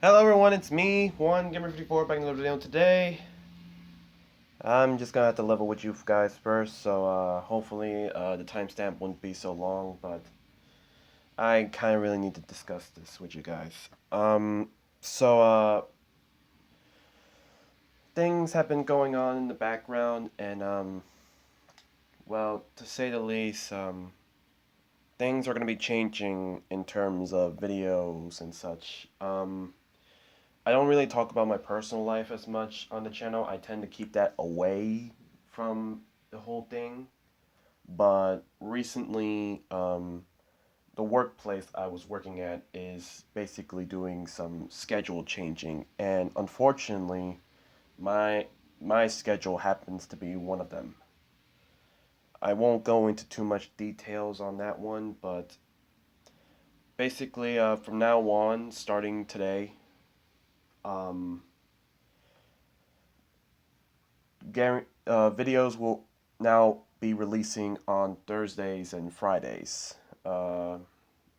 Hello everyone, it's me, Gamer54, back in another video. Today, I'm just gonna have to level with you guys first, so hopefully the timestamp won't be so long, but I kind of really need to discuss this with you guys. So things have been going on in the background, and well, to say the least, things are gonna be changing in terms of videos and such. I don't really talk about my personal life as much on the channel. I tend to keep that away from the whole thing. But recently, the workplace I was working at is basically doing some schedule changing, and unfortunately, my my schedule happens to be one of them. I won't go into too much details on that one, but basically, from now on, starting today, um, videos will now be releasing on Thursdays and Fridays. Uh,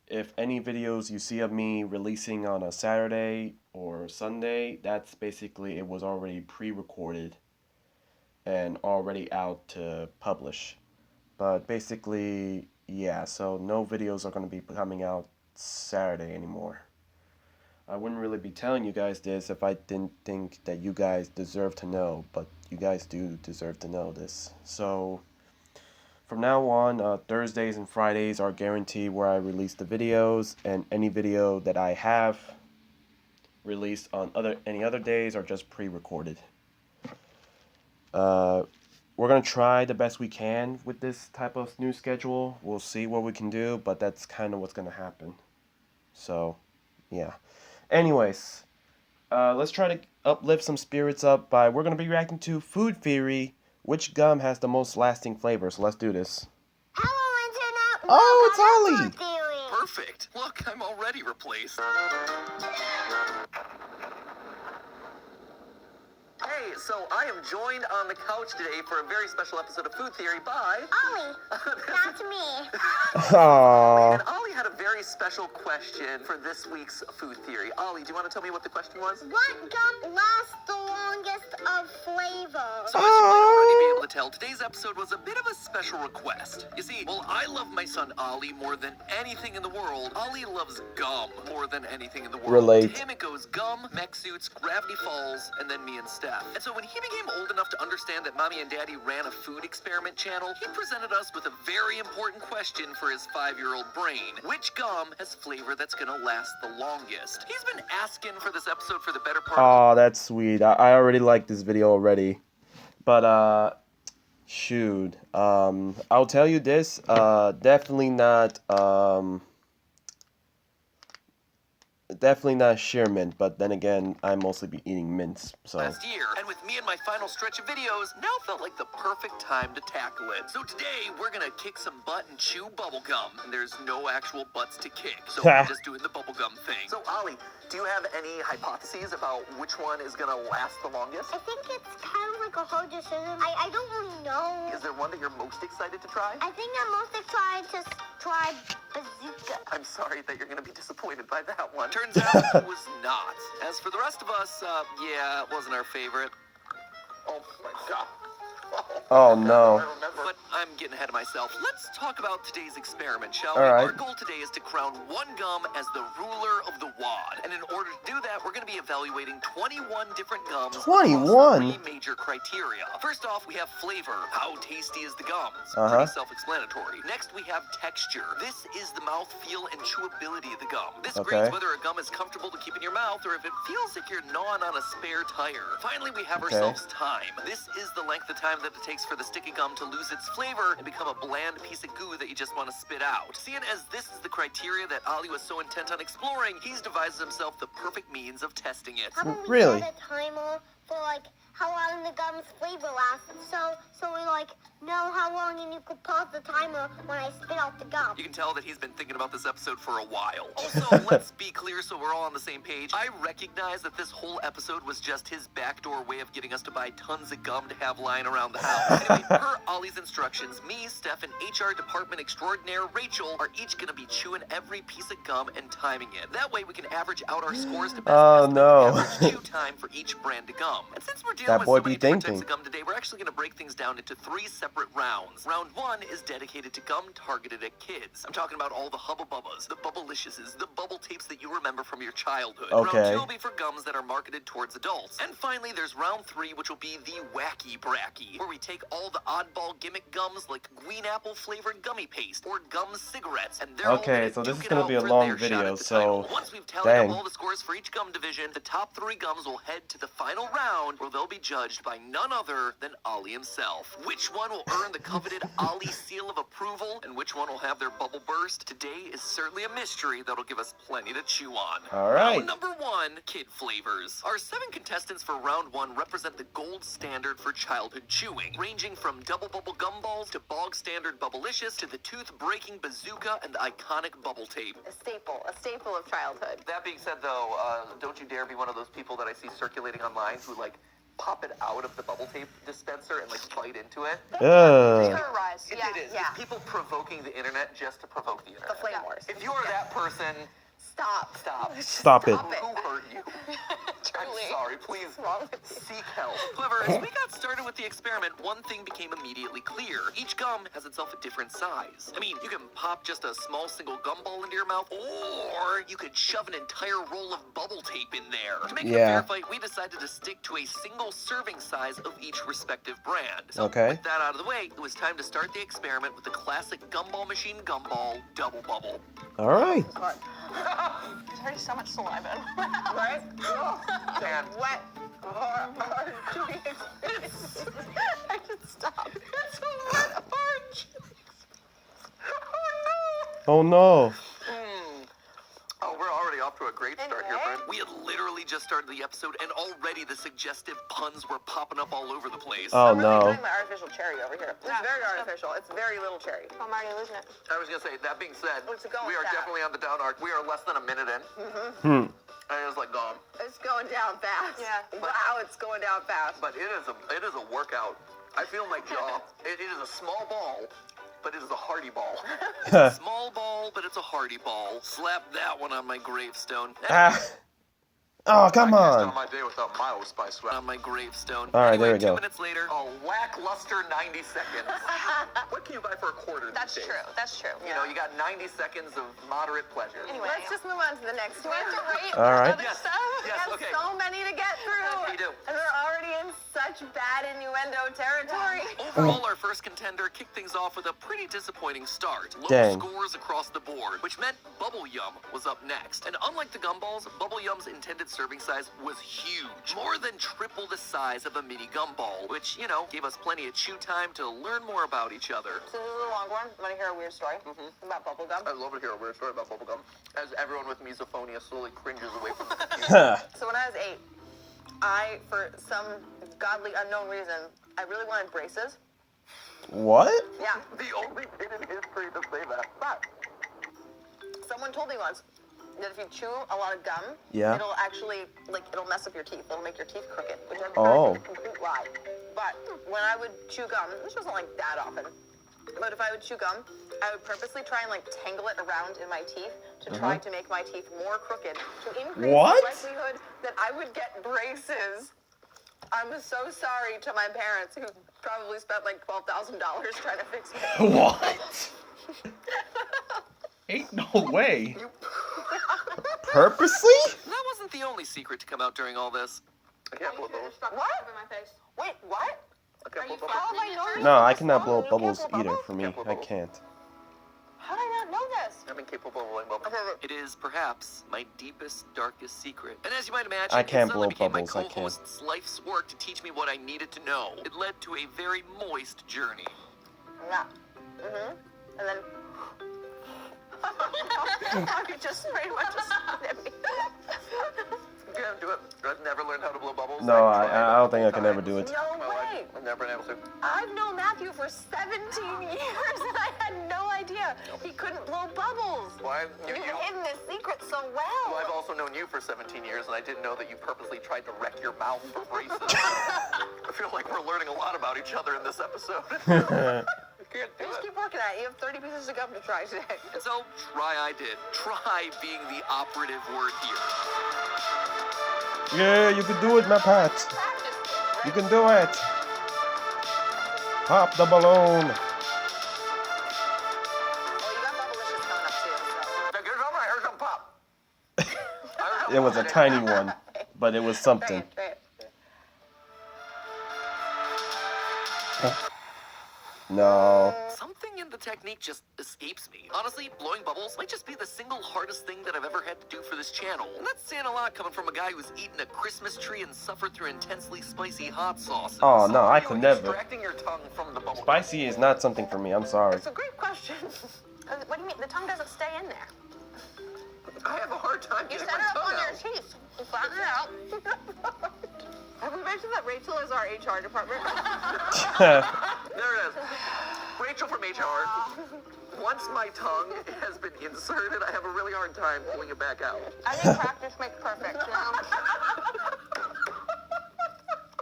if any videos you see of me releasing on a Saturday or Sunday, that's basically it was already pre-recorded and already out to publish. But basically, yeah, so no videos are going to be coming out Saturday anymore. I wouldn't really be telling you guys this if I didn't think that you guys deserve to know, but you guys do deserve to know this. So, from now on, Thursdays and Fridays are guaranteed where I release the videos, and any video that I have released on any other days are just pre-recorded. We're gonna try the best we can with this type of new schedule. We'll see what we can do, but that's kind of what's gonna happen. So, yeah. Anyways, let's try to uplift some spirits up by we're gonna be reacting to Food Theory. Which gum has the most lasting flavor? So let's do this. Hello, Internet. Oh, it's Welcome to Ollie. Food Theory. Perfect. Look, I'm already replaced. Hey, so I am joined on the couch today for a very special episode of Food Theory by... Ollie, that's me. Aww. And Ollie had a very special question for this week's Food Theory. Ollie, do you want to tell me what the question was? What gum lasts the longest of flavors? So as you might already be able to tell, today's episode was a bit of a special request. You see, while I love my son Ollie more than anything in the world, Ollie loves gum more than anything in the world. Relate. To him it goes gum, mech suits, Gravity Falls, and then me and Steph. And so when he became old enough to understand that Mommy and Daddy ran a food experiment channel, he presented us with a very important question for his 5-year-old brain. Which gum has flavor that's gonna last the longest? He's been asking for this episode for the better part of Oh, that's sweet. I already like this video already. But, shoot. I'll tell you this. Definitely not, definitely not sheer mint, but then again, I mostly be eating mints, so. last year, and with me and my final stretch of videos, now felt like the perfect time to tackle it. So today, we're gonna kick some butt and chew bubblegum. And there's no actual butts to kick, so we're just doing the bubblegum thing. So Ollie, do you have any hypotheses about which one is gonna last the longest? I think it's kind of like a hard decision. I don't really know. Is there one that you're most excited to try? I think I'm most excited to try bazooka. I'm sorry that you're gonna be disappointed by that one. Turns out it was not. As for the rest of us, yeah, it wasn't our favorite. Oh my god. Oh, no. But I'm getting ahead of myself. Let's talk about today's experiment, shall All we? right. Our goal today is to crown one gum as the ruler of the wad. And in order to do that, we're going to be evaluating 21 different gums. 21? across 3 major criteria. First off, we have flavor. How tasty is the gum? It's pretty self-explanatory. Next, we have texture. This is the mouthfeel and chewability of the gum. This Okay. grades whether a gum is comfortable to keep in your mouth or if it feels like you're gnawing on a spare tire. Finally, we have ourselves time. This is the length of time that it takes for the sticky gum to lose its flavor and become a bland piece of goo that you just want to spit out. Seeing as this is the criteria that Ollie was so intent on exploring, he's devised himself the perfect means of testing it. Haven't we Really? set a timer for like how long the gum's flavor lasts. So we like know how long, and you could pause the timer when I spit out the gum. You can tell that he's been thinking about this episode for a while. Also, let's be clear so we're all on the same page. I recognize that this whole episode was just his backdoor way of getting us to buy tons of gum to have lying around the house. Anyway, per Ollie's instructions, me, Steph, and HR department extraordinaire Rachel are each going to be chewing every piece of gum and timing it. That way we can average out our scores to best Oh, estimate no. the average chew time for each brand of gum. And since we're dealing That with boy so many be different thinking. types of gum today, we're actually going to break things down into 3 separate rounds. Round 1 is dedicated to gum targeted at kids. I'm talking about all the Hubba Bubbas, the Bubbliciouses, the bubble tapes that you remember from your childhood. Okay. Round 2 will be for gums that are marketed towards adults. And finally, there's round 3, which will be the Wacky Bracky, where we take all the oddball gimmick gums like green apple flavored gummy paste or gum cigarettes, and they're all Okay, gonna so this duke is it gonna out be a for long their shot video, at the so title. Once we've tallied dang. up all the scores for each gum division, the top 3 gums will head to the final round, where they'll be judged by none other than Ollie himself. Which one will earn the coveted Ollie seal of approval, and which one will have their bubble burst? Today is certainly a mystery that'll give us plenty to chew on. All right. Round number 1, kid flavors. Our 7 contestants for round 1 represent the gold standard for childhood chewing, ranging from double bubble gumballs to bog standard Bubblicious to the tooth-breaking bazooka and the iconic bubble tape. A staple of childhood. That being said, though, don't you dare be one of those people that I see circulating online who, like, pop it out of the bubble tape dispenser and, like, bite into it. Ugh. Terrorize. It is. Yeah. It's people provoking the internet just to provoke the internet. The flame wars. If you are that person, Stop. stop. Stop it. Who hurt you? I'm Truly. sorry. Please What's wrong with you? seek help. However, as we got started with the experiment, one thing became immediately clear. Each gum has itself a different size. I mean, you can pop just a small single gumball into your mouth, or you could shove an entire roll of bubble tape in there. To make it a Yeah. fair fight, we decided to stick to a single serving size of each respective brand. So Okay. with that out of the way, it was time to start the experiment with the classic gumball machine gumball double bubble. All right. There's already so much saliva in my mouth. Right? Man, Wet. Hard chewing experience. I should stop. It's a wet, hard chewing experience. Oh no. Oh, we're already off to a great start here, Anyway. friend. We had literally just started the episode, and already the suggestive puns were popping up all over the place. Oh I'm really no. enjoying my artificial cherry over here. It's very artificial. It's very little cherry. I'm already losing it. I was gonna say, that being said, What's it going we are fast? definitely on the down arc. We are less than a minute in, Hmm. and it's like gone. It's going down fast. Yeah. Wow, it's going down fast. But it is a workout. I feel my jaw. It is a small ball, but it is a hearty ball. It's a small ball, but it's a hearty ball. Slap that one on my gravestone. Ah. Oh, come on. my day without mild spice on my gravestone. All right, Anyway, there we 2 go. minutes later, a lackluster 90 seconds. What can you buy for a quarter That's these true. days? That's true. You know, you got 90 seconds of moderate pleasure. Anyway, let's just move on to the next one. Do we have to rate All right. other Yes, stuff? yes, we have okay. so many to get through. We do. And we're already in such bad innuendo territory. Overall, our first contender kicked things off with a pretty disappointing start. Low Dang. scores across the board, which meant Bubble Yum was up next. And unlike the gumballs, Bubble Yum's intended serving size was huge. More than triple the size of a mini gumball, which, you know, gave us plenty of chew time to learn more about each other. So this is a long one. Want to hear a weird story about bubblegum? I'd love to hear a weird story about bubblegum, as everyone with misophonia slowly cringes away from it. So when I was 8, I, for some godly unknown reason, I really wanted braces. What? Yeah. The only kid in history to say that. But someone told me once that if you chew a lot of gum, Yeah. it'll actually, like, it'll mess up your teeth. It'll make your teeth crooked, which I've Oh. heard is a complete lie. But when I would chew gum, which wasn't like that often, but if I would chew gum, I would purposely try and like tangle it around in my teeth to try to make my teeth more crooked to increase What? the likelihood that I would get braces. I'm so sorry to my parents who probably spent like $12,000 trying to fix me. What? Ain't no way. Purposely? That wasn't the only secret to come out during all this. I can't blow bubbles. What? Wait, what? I can't blow How bubbles. have I known No, I this cannot long? blow You bubbles can't blow either. bubbles? For me, Can't blow I bubbles. can't. How did I not know this? I'm incapable of blowing bubbles. It is perhaps my deepest, darkest secret. And as you might imagine, I can't it suddenly blow became bubbles, I my can't. co-host's life's work to teach me what I needed to know. It led to a very moist journey. Yeah. And then. You just pretty much just spit at me. You can't do it. I've never learned how to blow bubbles. bubbles. No, I've tried I don't think I a can couple ever do it. No Well, way. I've never been able to. I've known Matthew for 17 years and I had no idea he couldn't blow bubbles. Well, You've hidden this secret so Well, well. I've also known you for 17 years, and I didn't know that you purposely tried to wreck your mouth for braces. I feel like we're learning a lot about each other in this episode. Can't do Just it. keep working at it. You have 30 pieces of gum to try today. And so, try I did. Try being the operative word here. Yeah, you can do it, my pet. You can do it. Pop the balloon. Well, you got Bubblicious coming up too. So. Now, get some, I heard some pop. I heard some It was a pop. tiny one, but it was something. Try it. No. Something in the technique just escapes me. Honestly, blowing bubbles might just be the single hardest thing that I've ever had to do for this channel. And that's saying a lot coming from a guy who's eaten a Christmas tree and suffered through intensely spicy hot sauces. Oh, no, I How are could you never. extracting your tongue from the bubble? Spicy is not something for me. I'm sorry. It's a great question. What do you mean? The tongue doesn't stay in there. I have a hard time You getting set my it up tongue on your out. teeth. You flatten it out. Have we mentioned that Rachel is our HR department? There it is. Rachel from HR. Once my tongue has been inserted, I have a really hard time pulling it back out. I think practice makes perfect, you know?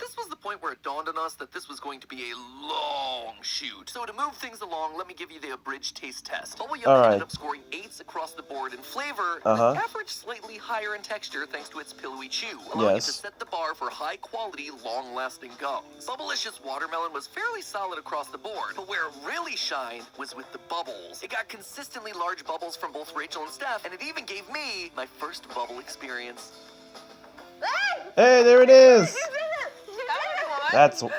This was the point where it dawned on us that this was going to be a long shoot. So to move things along, let me give you the abridged taste test. Bubble Yum All right. ended up scoring 8s across the board in flavor, Uh-huh. with average slightly higher in texture thanks to its pillowy chew, allowing it to Yes. set the bar for high-quality, long-lasting gums. Bubblicious Watermelon was fairly solid across the board, but where it really shined was with the bubbles. It got consistently large bubbles from both Rachel and Steph, and it even gave me my first bubble experience. Hey, there it is. You did it! You did it! That's it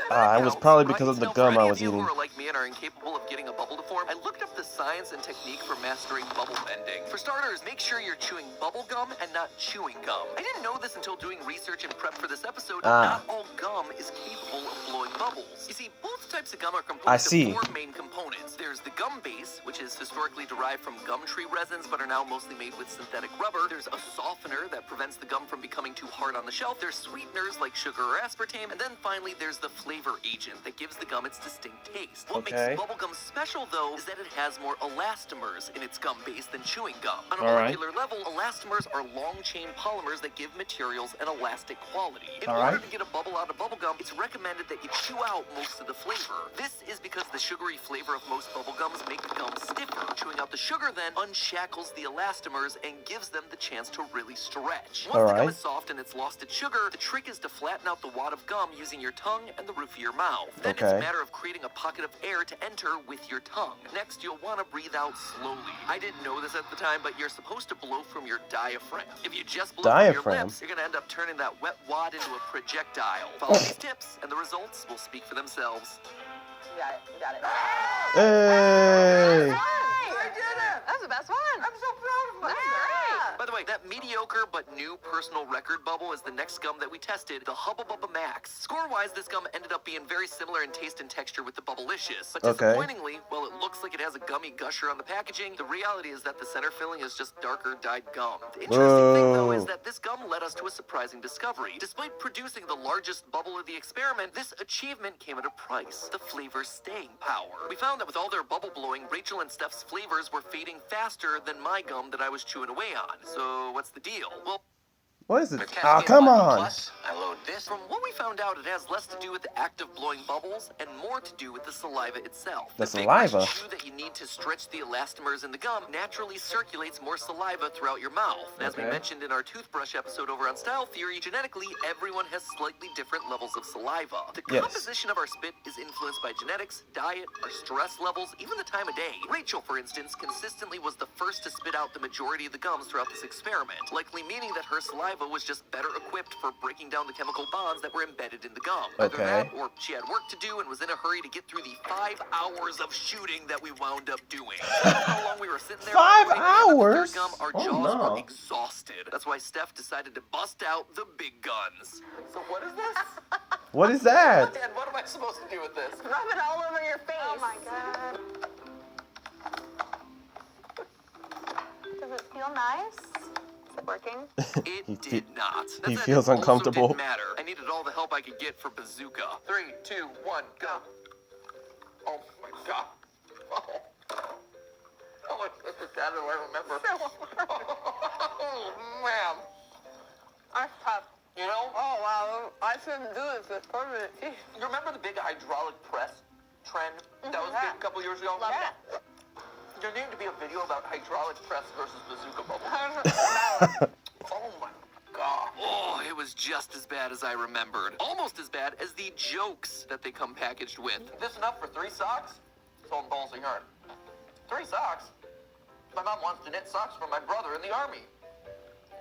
was probably because of the gum I was For any of you eating. who are like me and are incapable of getting a bubble to form, I looked up the science and technique for mastering bubble bending. For starters, make sure you're chewing bubble gum and not chewing gum. I didn't know this until doing research and prep for this episode. Not all gum is capable of blowing bubbles. You see, both types of gum are composed of 4 main components. There's the gum base, which is historically derived from gum tree resins, but are now mostly made with synthetic rubber. There's a softener that prevents the gum from becoming too hard on the shelf. There's sweeteners like sugar or aspartame, and then finally there's the flavor agent that gives the gum its distinct taste. What Okay. makes bubblegum special, though, is that it has more elastomers in its gum base than chewing gum. On a All right. molecular level, elastomers are long-chain polymers that give materials an elastic quality. In All order right. to get a bubble out of bubblegum, it's recommended that you chew out most of the flavor. This is because the sugary flavor of most bubblegums make the gum stiffer. Chewing out the sugar then unshackles the elastomers and gives them the chance to really stretch. Once All the gum right. is soft and it's lost its sugar, the trick is to flatten out the wad of gum using your tongue and the roof of your mouth. Then it's Okay. a matter of creating a pocket of air to enter with your tongue. Next, you'll want to breathe out slowly. I didn't know this at the time, but you're supposed to blow from your diaphragm. If you just blow from your Diaphragm? lips, you're going to end up turning that wet wad into a projectile. Follow these tips, and the results will speak for themselves. You got it. You got it. Hey. I did it! That's the best one. I'm so proud of myself. By the way, that mediocre but new personal record bubble is the next gum that we tested, the Hubba Bubba Max. Score-wise, this gum ended up being very similar in taste and texture with the Bubblicious. But Okay. disappointingly, while it looks like it has a gummy gusher on the packaging, the reality is that the center filling is just darker dyed gum. The interesting thing, though, is that this gum led us to a surprising discovery. Despite producing the largest bubble of the experiment, this achievement came at a price: the flavor's staying power. We found that with all their bubble blowing, Rachel and Steph's flavors were fading faster than my gum that I was chewing away on. So what's the deal? Well, What is it? with Ah, Cascade come Button on. Plus, I load this. From what we found out, it has less to do with the act of blowing bubbles and more to do with the saliva itself. The vigorous saliva? chew that you need to stretch the elastomers in the gum naturally circulates more saliva throughout your mouth. As we Okay. mentioned in our toothbrush episode over on Style Theory, genetically, everyone has slightly different levels of saliva. The Yes. composition of our spit is influenced by genetics, diet, our stress levels, even the time of day. Rachel, for instance, consistently was the first to spit out the majority of the gums throughout this experiment, likely meaning that her saliva was just better equipped for breaking down the chemical bonds that were embedded in the gum. Either Okay. that, or she had work to do and was in a hurry to get through the 5 hours of shooting that we wound up doing. That's how long we were sitting there. 5 waiting for the third hours? Gum, our Oh, jaws no. were exhausted. That's why Steph decided to bust out the big guns. So what is this? What is that? And what am I supposed to do with this? Rub it all over your face. Oh my god. Does it feel nice? working? It He did not. That he said, feels it also uncomfortable. didn't matter. I needed all the help I could get for Bazooka. 3, 2, 1, go. Oh my god. Oh, this is better than I remember. Oh, man. That's tough. You know? Oh, wow. I shouldn't do this with permanent teeth. You remember the big hydraulic press trend that was big a couple years ago? Love that. There needed to be a video about hydraulic press versus bazooka bubbles. Oh my god. Oh, it was just as bad as I remembered. Almost as bad as the jokes that they come packaged with. This enough for 3 socks? Sold balls of yarn. 3 socks? My mom wants to knit socks for my brother in the army.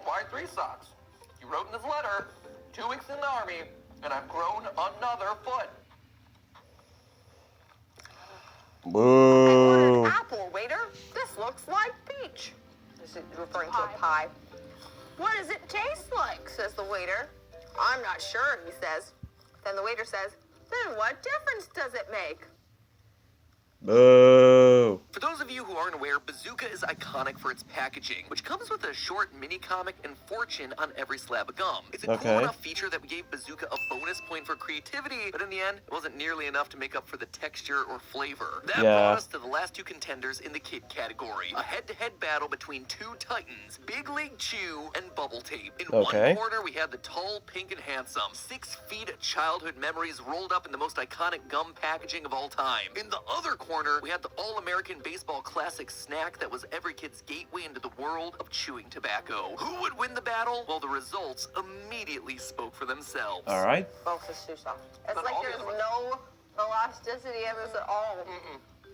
Why 3 socks? He wrote in his letter, 2 weeks in the army, and I've grown another foot. Boo. Apple, waiter. This looks like peach. This is referring to a pie. What does it taste like? Says the waiter. I'm not sure, he says. Then the waiter says, then what difference does it make? Boo. For those of you who aren't aware, Bazooka is iconic for its packaging, which comes with a short mini-comic and fortune on every slab of gum. It's a cool Okay. enough feature that we gave Bazooka a bonus point for creativity, but in the end, it wasn't nearly enough to make up for the texture or flavor. That Yeah. brought us to the last 2 contenders in the kid category. A head-to-head battle between 2 titans, Big League Chew and Bubble Tape. In Okay. one corner, we had the tall, pink, and handsome. 6 feet of childhood memories rolled up in the most iconic gum packaging of all time. In the other corner, we had the all-American baseball classic snack that was every kid's gateway into the world of chewing tobacco. Who would win the battle? Well, the results immediately spoke for themselves. All right. Both is too soft. It's But like all there's these ones- no elasticity in this at all.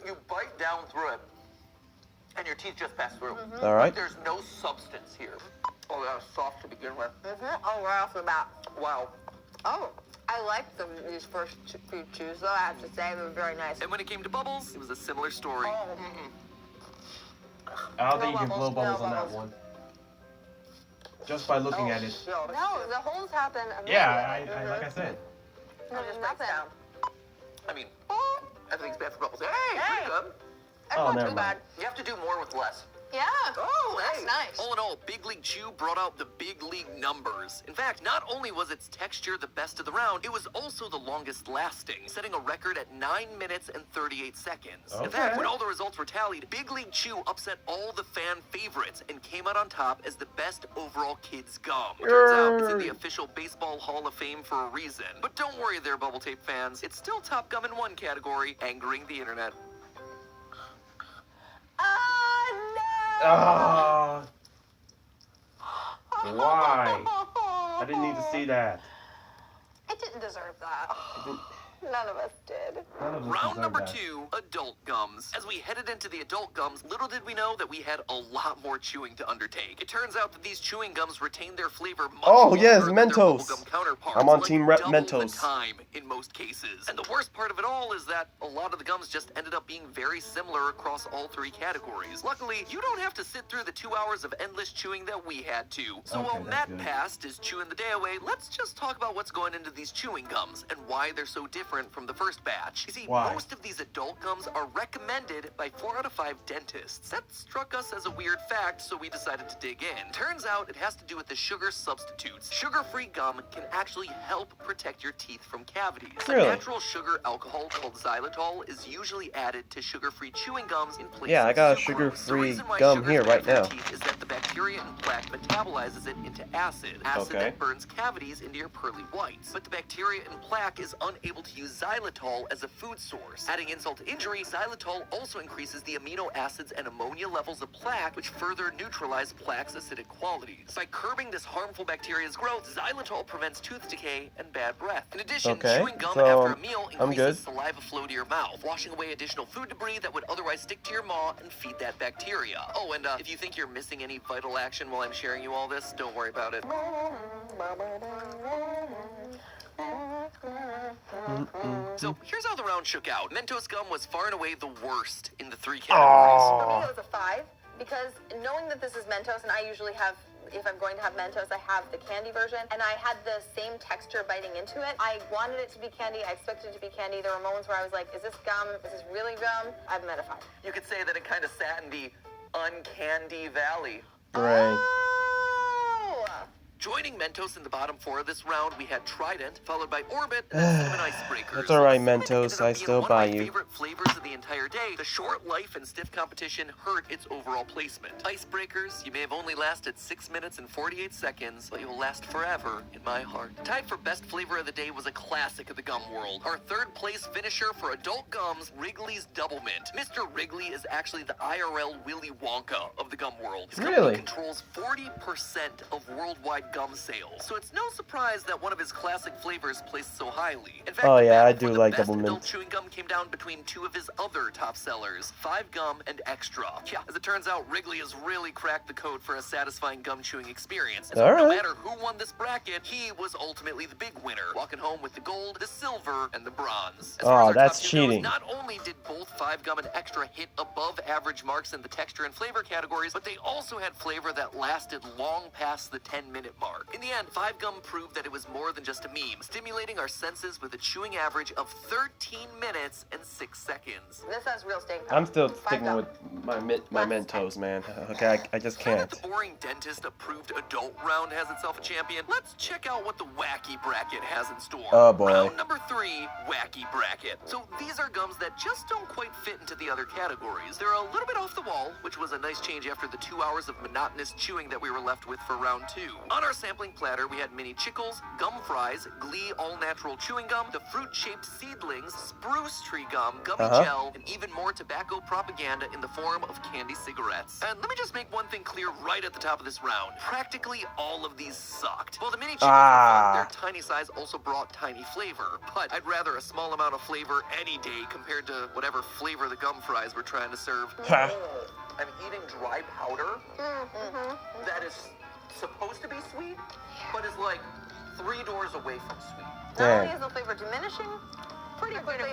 You bite down through it, and your teeth just pass through. All right. There's no substance here. Oh, that was soft to begin with. Oh, right off the bat. Wow. Oh, I like these first few chews, though. I have to say, they were very nice. And when it came to bubbles, it was a similar story. Oh. I don't No think you can blow bubbles, bubbles no on that bubbles. one. Just by looking at it. No, the holes happen immediately. Yeah, I like I said. No, just nothing. I mean, everything's bad for bubbles. Hey, Hey. pretty good. It's Oh, not never too mind. bad. You have to do more with less. Yeah. Oh, That's hey. nice. All in all, Big League Chew brought out the big league numbers. In fact, not only was its texture the best of the round, it was also the longest lasting, setting a record at 9 minutes and 38 seconds. In fact, Okay. when all the results were tallied, Big League Chew upset all the fan favorites and came out on top as the best overall kids gum. Turns out it's in the official Baseball Hall of Fame for a reason. But don't worry there, Bubble Tape fans. It's still top gum in one category, angering the internet. No! Ah. Why? I didn't need to see that. It didn't deserve that. None of us did. None of us Round deserve number that. 2, adult gums. As we headed into the adult gums, little did we know that we had a lot more chewing to undertake. It turns out that these chewing gums retain their flavor much Oh, longer yes, than their Mentos. bubblegum counterparts. I'm on like Team Rep double Mentos. the time in most cases. And the worst part of it all is that a lot of the gums just ended up being very similar across all 3 categories. Luckily, you don't have to sit through the 2 hours of endless chewing that we had to. So Okay, while that's Matt good. passed is chewing the day away, let's just talk about what's going into these chewing gums and why they're so different from the first batch. You see, Why? most of these adult gums are recommended by 4 out of 5 dentists. That struck us as a weird fact, so we decided to dig in. Turns out it has to do with the sugar substitutes. Sugar-free gum can actually help protect your teeth from cavities. Really? A natural sugar alcohol called xylitol is usually added to sugar-free chewing gums in place Yeah, I of got a sucrose. The sugar-free reason why gum sugar's here bad right for your now. teeth is that the bacteria in plaque metabolizes it into acid. Acid Okay. that burns cavities into your pearly whites. But the bacteria in plaque is unable to use xylitol as a food source. Adding insult to injury, xylitol also increases the amino acids and ammonia levels of plaque, which further neutralize plaque's acidic qualities. By curbing this harmful bacteria's growth, xylitol prevents tooth decay and bad breath. In addition, Okay, chewing gum so after a meal I'm increases good. saliva flow to your mouth, washing away additional food debris that would otherwise stick to your maw and feed that bacteria. Oh, and if you think you're missing any vital action while I'm sharing you all this, don't worry about it. So here's how the round shook out. Mentos gum was far and away the worst in the 3 categories. For me, Aw. it was a 5 because knowing that this is Mentos, and I usually have, if I'm going to have Mentos, I have the candy version, and I had the same texture biting into it. I wanted it to be candy. I expected it to be candy. There were moments where I was like, is this gum? Is this really gum? I've met a 5. You could say that it kind of sat in the uncandy valley. Right. Joining Mentos in the bottom 4 of this round, we had Trident, followed by Orbit, and then Cinnamon Icebreakers. That's alright, Cinnamon Mentos. ended up I being still one buy of my you. favorite flavors of the entire day. The short life and stiff competition hurt its overall placement. Icebreakers, you may have only lasted 6 minutes and 48 seconds, but you'll last forever in my heart. Tied for best flavor of the day was a classic of the gum world. Our third place finisher for adult gums, Wrigley's Double Mint. Mr. Wrigley is actually the IRL Willy Wonka of the gum world. His company Really? controls 40% of worldwide gum sales, so it's no surprise that one of his classic flavors placed so highly. In fact, Oh, the yeah, I battle do for the like best Double adult Mint. chewing gum came down between two of his other top sellers, 5 Gum and Extra. Yeah, as it turns out, Wrigley has really cracked the code for a satisfying gum chewing experience. And so no Alright. matter who won this bracket, he was ultimately the big winner, walking home with the gold, the silver, and the bronze. As far as Oh, our that's top two goes, cheating. not only did both 5 Gum and Extra hit above average marks in the texture and flavor categories, but they also had flavor that lasted long past the 10-minute mark. In the end, 5 Gum proved that it was more than just a meme, stimulating our senses with a chewing average of 13 minutes and 6 seconds. This has real staying power. I'm still 5 sticking Gum. with my Mentos, man. Okay, I just Now that can't. the boring dentist-approved adult round has itself a champion, let's check out what the wacky bracket has in store. Oh, boy. Round number 3, wacky bracket. So these are gums that just don't quite fit into the other categories. They're a little bit off the wall, which was a nice change after the 2 hours of monotonous chewing that we were left with for round 2. On our sampling platter, we had mini chickles, gum fries, Glee all-natural chewing gum, the fruit-shaped seedlings, spruce tree gum, gummy gel, and even more tobacco propaganda in the form of candy cigarettes. And let me just make one thing clear right at the top of this round. Practically all of these sucked. Well, the mini chickles were fun. Their tiny size also brought tiny flavor, but I'd rather a small amount of flavor any day compared to whatever flavor the gum fries were trying to serve. Ha. I'm eating dry powder that is supposed to be sweet, but is like 3 doors away from sweet. Not only Dang. is the flavor diminishing, pretty quickly,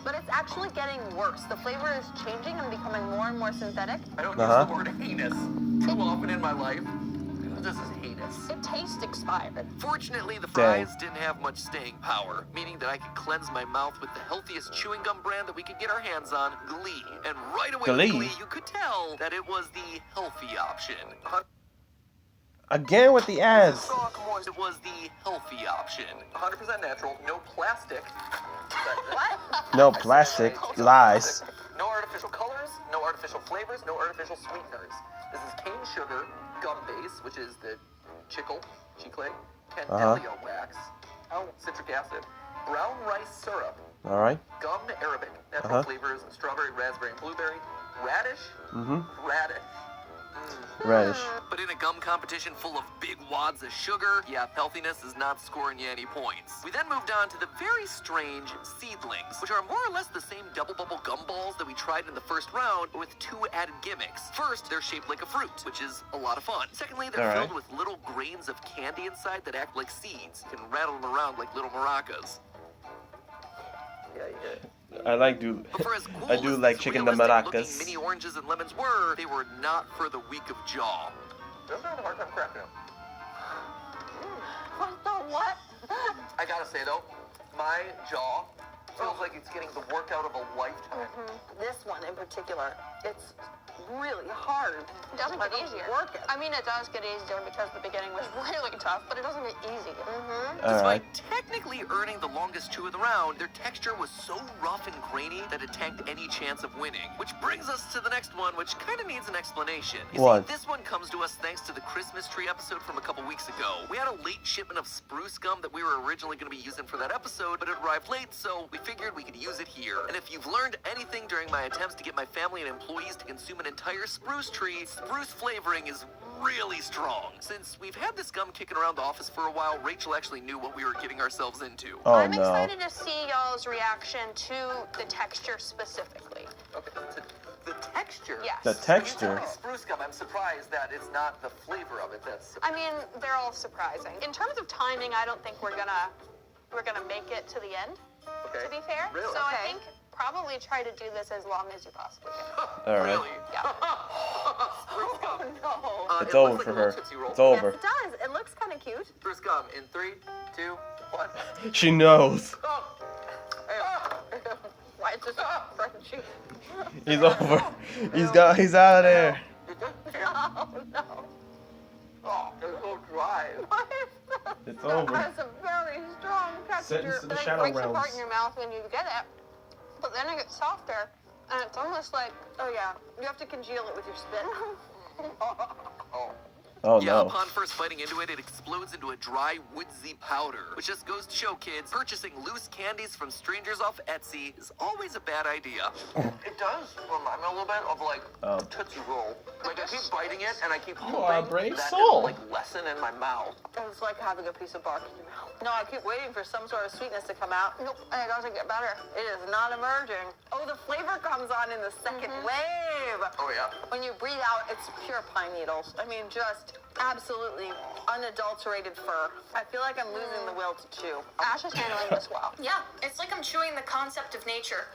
but it's actually getting worse. The flavor is changing and becoming more and more synthetic. I don't Uh-huh. use the word heinous too often in my life. This is heinous. It tastes expired. Fortunately, the Dang. fries didn't have much staying power, meaning that I could cleanse my mouth with the healthiest chewing gum brand that we could get our hands on, Glee. And right away with Glee? Glee, you could tell that it was the healthy option. Again with the ads. It was the healthy option. 100% natural, no plastic. What? No plastic. Lies. No artificial colors, no artificial flavors, no artificial sweeteners. This is cane sugar, gum base, which is the chicle, Candelia wax, citric acid, brown rice syrup, Alright. gum Arabic, natural flavors, strawberry, raspberry, and blueberry, radish, radish. Radish. But in a gum competition full of big wads of sugar, yeah, healthiness is not scoring you any points. We then moved on to the very strange seedlings, which are more or less the same double bubble gum balls that we tried in the first round, but with 2 added gimmicks. First, they're shaped like a fruit, which is a lot of fun. Secondly, they're All right. filled with little grains of candy inside that act like seeds. You can rattle them around like little maracas. Yeah, you did. I like do. But for as cool I do as like these chicken the realistic-looking maracas. mini oranges and lemons were, they were not for the weak of jaw. I'm having a hard time cracking them. What the what? I gotta say though, my jaw feels like it's getting the workout of a lifetime. This one in particular, it's really hard. It doesn't get I don't easier. work it. I mean, it does get easier because the beginning was really tough, but it doesn't get easier. Alright. Despite technically earning the longest chew of the round, their texture was so rough and grainy that it tanked any chance of winning. Which brings us to the next one, which kind of needs an explanation. You What? see, this one comes to us thanks to the Christmas tree episode from a couple weeks ago. We had a late shipment of spruce gum that we were originally going to be using for that episode, but it arrived late, so we figured we could use it here. And if you've learned anything during my attempts to get my family and employees to consume an entire spruce tree, spruce flavoring is really strong. Since we've had this gum kicking around the office for a while, Rachel actually knew what we were getting ourselves into. Oh I'm no. excited to see y'all's reaction to the texture specifically. Okay, the texture. Yes. The When you texture. tell me spruce gum, I'm surprised that it's not the flavor of it that's. I mean, they're all surprising. In terms of timing, I don't think we're gonna make it to the end. Okay. To be fair, Really? so I Okay. think probably try to do this as long as you possibly can. Alright. Really? Yeah. Spruce gum. No. It's It over looks for like a little her. Tootsie Roll. It's over. Yes, it does. It looks kind of cute. Spruce gum in 3, 2, 1. She knows. Why is this crunchy? He's over. He's out of there. No, no. Oh, it's so dry. What is this? It's That over. has a very strong Sit texture. into the It shadow breaks apart realms. in your mouth when you get it, but then it gets softer, and it's almost like Oh yeah, you have to congeal it with your spit. Oh Yeah, no. upon first biting into it, it explodes into a dry, woodsy powder. Which just goes to show, kids, purchasing loose candies from strangers off Etsy is always a bad idea. It does remind me a little bit of, like, Oh. a Tootsie Roll. Like, I keep biting it, and I keep You are a hoping brave that soul. it'll, like, lessen in my mouth. It's like having a piece of bark in your mouth. No, I keep waiting for some sort of sweetness to come out. nope, and it doesn't get better. It is not emerging. Oh, the flavor comes on in the 2nd wave. Oh, yeah? When you breathe out, it's pure pine needles. I mean, just absolutely unadulterated fur. I feel like I'm losing the will to chew. Ash is handling this well. Yeah, it's like I'm chewing the concept of nature.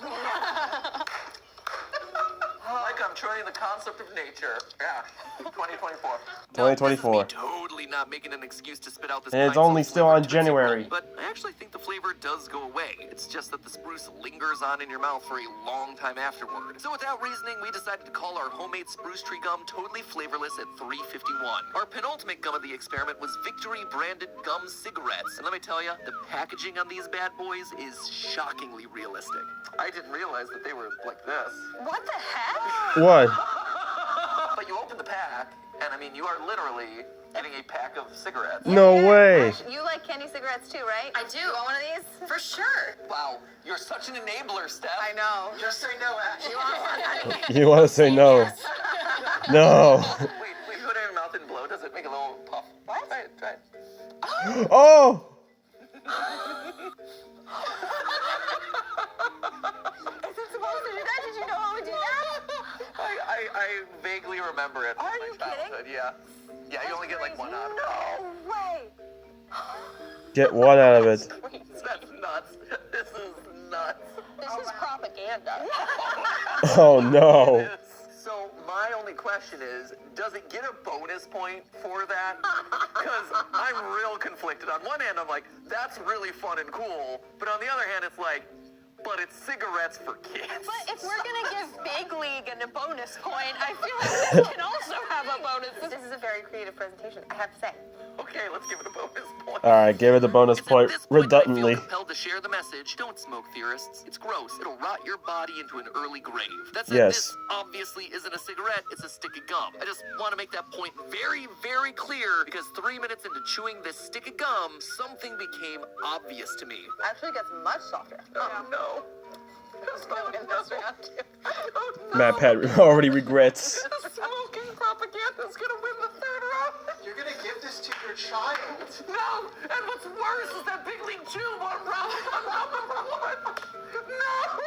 Like I'm trying the concept of nature. Yeah, 2024. 2024. Now, this is me totally not making an excuse to spit out this And it's pine only salt still flavored on Tootsie Roll, January. But I actually think the flavor does go away. It's just that the spruce lingers on in your mouth for a long time afterward. So without reasoning, we decided to call our homemade spruce tree gum totally flavorless at $3.51. Our penultimate gum of the experiment was Victory branded gum cigarettes. And let me tell you, the packaging on these bad boys is shockingly realistic. I didn't realize that they were like this. What the heck? What? But you open the pack, and I mean, you are literally getting a pack of cigarettes. No way. Ash, you like candy cigarettes too, right? I do. You want one of these? For sure. Wow, you're such an enabler, Steph. I know. Just say no, Ash. You want one? You want to say no? No. Wait, put it in your mouth and blow. Does it make a little puff? What? Try it, try it. Oh. Is it supposed to do that? Did you know it would do that? I vaguely remember it from Are my you kidding? childhood. Yeah. Yeah, you only get like one out of it. No way. Get one out of it. That's nuts. This is nuts. This is propaganda. Oh no. So my only question is, does it get a bonus point for that? Because I'm real conflicted. On one hand, I'm like, that's really fun and cool. But on the other hand, it's like, but it's cigarettes for kids. But if we're gonna give Big League a bonus point, I feel like this can also have a bonus. This is a very creative presentation, I have to say. Okay, let's give it a bonus point. All right, give it a bonus It's at point this point that I feel redundantly. compelled to share the message. Don't smoke, theorists. It's gross. It'll rot your body into an early grave. That's it. Yes. This obviously isn't a cigarette. It's a stick of gum. I just want to make that point very, very clear because 3 minutes into chewing this stick of gum, something became obvious to me. Actually gets much softer. Oh no. Who's gonna win this round too? Oh, no. Matt Pat already regrets. The smoking propaganda is gonna win the 3rd round. You're gonna give this to your child. No! And what's worse is that Big League 2 won round number 1. No!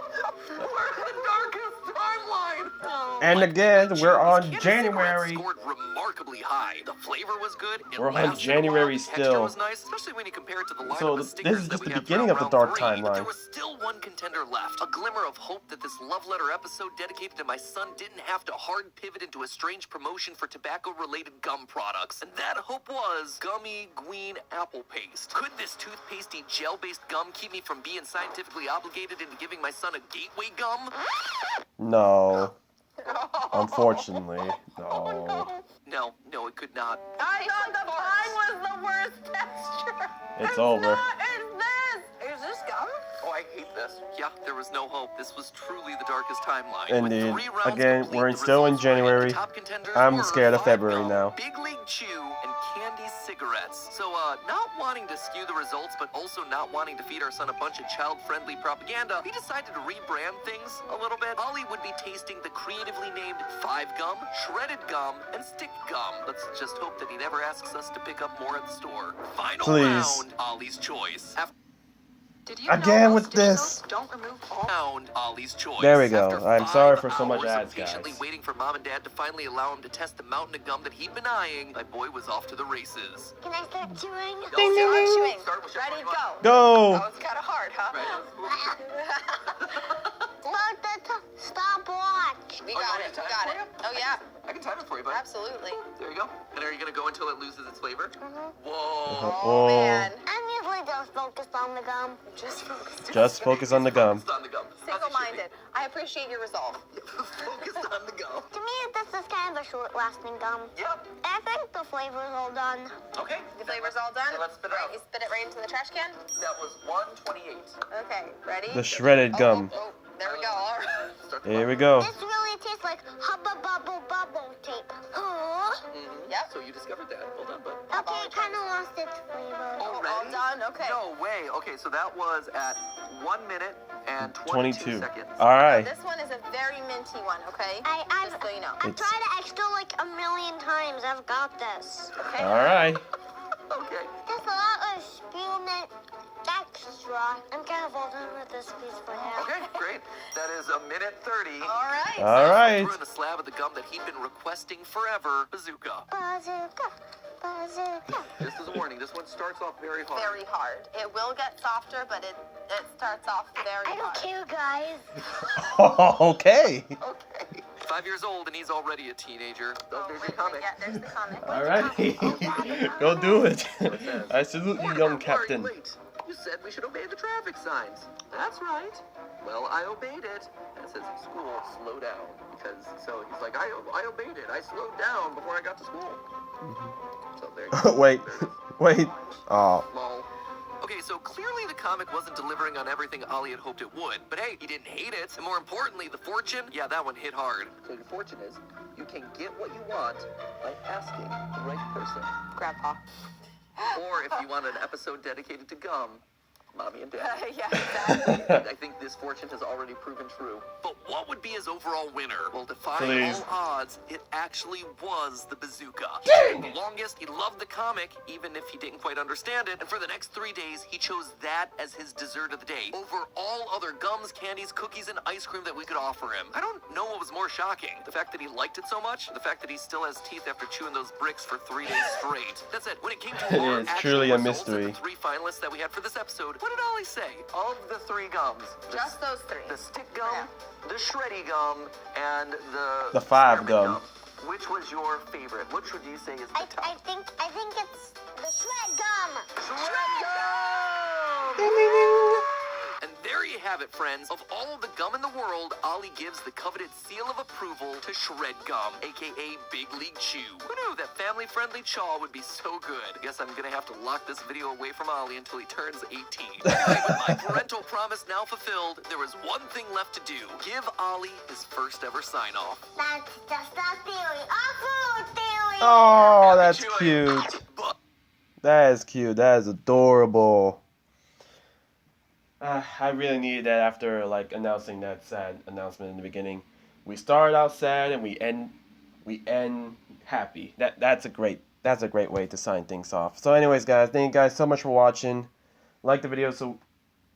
We're in the darkest timeline. And again, we're on These candy January. cigarettes scored remarkably high. The flavor was good. It We're on lasted a January while, the texture still. was nice, especially when you compare it to the lineup So of this stickers is that just we the had beginning of the round dark 3. But there timeline. was still one contender left. A glimmer of hope that this love letter episode dedicated to my son didn't have to hard pivot into a strange promotion for tobacco-related gum products. And that hope was gummy green apple paste. Could this toothpastey gel-based gum keep me from being scientifically obligated into giving my son a gateway gum? No. Unfortunately, no. No, it could not. I thought the pine was the worst texture. It's over. Not, it's this. Is this gum? Oh, I hate this. Yeah, there was no hope. This was truly the darkest timeline. Indeed. With 3 rounds Again, complete, we're the still in results were in. The January. top contenders I'm were scared of 5 February gum, now. Big League Chew, and Candy cigarettes. So, not wanting to skew the results, but also not wanting to feed our son a bunch of child-friendly propaganda, we decided to rebrand things a little bit. Ollie would be tasting the creatively named 5 Gum, Shredded Gum, and Stick Gum. Let's just hope that he never asks us to pick up more at the store. Final Please. round, Ollie's choice. Did you Again know with most dish this. soaps don't remove all? Round, Ollie's choice. There we go. After I'm sorry 5 for so much hours of ads, guys. patiently waiting for mom and dad to finally allow him to test the mountain of gum that he'd been eyeing, my boy was off to the races. Can I start chewing? Ding, ding, ding. Chewing. Start with your Ready, one. go. Go! That was kind of hard, huh? Look, the stopwatch. We Oh, you got want it. me to We time got it it. for Oh yeah, I can time it for you, bud. absolutely. There you go. And are you gonna go until it loses its flavor? Whoa. Oh Oh. man. I'm usually just the focused on the gum. Just focus on the gum. Focused on the gum. Single-minded. I appreciate your resolve. Focused on the gum. To me, this is kind of a short-lasting gum. Yep. I think the flavor's all done. Okay. The flavor's all done? Then let's spit it out. You spit it right into the trash can? That was 128. Okay, ready? The shredded gum. Oh, there we go. All right. Start the Here we bottom. go. This really tastes like Hubba Bubble Bubble tape. Huh? Yep. So you discovered that. Well done, bud. Okay, it kind of lost its flavor. All Already? done? Okay. No way. Okay, so that was at 1 minute and 22 seconds. Alright. This one is a very minty one, okay? I've Just so you know. I've tried it extra like a million times. I've got this. Okay. Alright. Okay. There's a lot of spearmint extra. I'm kind of holding with this piece for now. Okay, great. That is a minute 30. All right. Alright. Threw in the slab of the gum that he'd been requesting forever, bazooka. Bazooka, bazooka. Just as a warning, this one starts off very hard. Very hard. It will get softer, but it starts off very I don't hard. care, guys. Okay. Okay. 5 years old and he's already a teenager. Oh, there's your wait, comic. Yeah, there's the comic. Alrighty. Go do it. I salute you, young captain. Wait. You said we should obey the traffic signs. That's right. Well, I obeyed it. And it says, school, slow down. Because, so he's like, I obeyed it. I slowed down before I got to school. So there you go. Wait. There it is. Wait. Oh. Lol. Okay, so clearly the comic wasn't delivering on everything Ollie had hoped it would. But hey, he didn't hate it. And more importantly, the fortune, yeah, that one hit hard. So your fortune is, you can get what you want by asking the right person. Grandpa. Or if you want an episode dedicated to gum, Mommy and Dad. Yeah, exactly. I think this fortune has already proven true. But what would be his overall winner? Well, defying Please. all odds, it actually was the bazooka. For the longest, he loved the comic, even if he didn't quite understand it. And for the next 3 days, he chose that as his dessert of the day over all other gums, candies, cookies, and ice cream that we could offer him. I don't know what was more shocking. The fact that he liked it so much, or the fact that he still has teeth after chewing those bricks for 3 days straight. That's it. When it came to It our is actual truly a results of mystery. the 3 finalists that we had for this episode, what did Ollie say? Of the 3 gums, Just those 3. the stick gum, the shreddy gum, and The 5 spearmint gum. Which was your favorite? Which would you say is the I top? think it's the shred gum. Shred gum! And there you have it, friends. Of all of the gum in the world, Ollie gives the coveted seal of approval to Shred Gum, aka Big League Chew. Who knew that family-friendly chaw would be so good? Guess I'm gonna have to lock this video away from Ollie until he turns 18. Anyway, with my parental promise now fulfilled, there was one thing left to do. Give Ollie his first ever sign-off. That's just a theory. A food theory. Oh, that's Chewy. cute. But That is cute. That is adorable. I really needed that after like announcing that sad announcement in the beginning. We start out sad and we end happy. That's a great way to sign things off. So anyways, guys, thank you guys so much for watching. Like the video so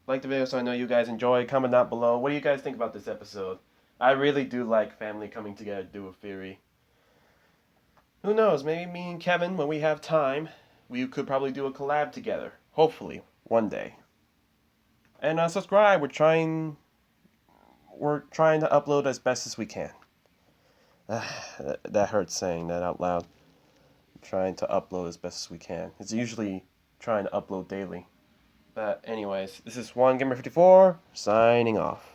I know you guys enjoy. Comment down below. What do you guys think about this episode? I really do like family coming together to do a theory. Who knows? Maybe me and Kevin, when we have time, we could probably do a collab together. Hopefully, one day. And subscribe. We're trying to upload as best as we can. That hurts saying that out loud. Trying to upload as best as we can. It's usually trying to upload daily. But anyways, this is 1Gamer54 signing off.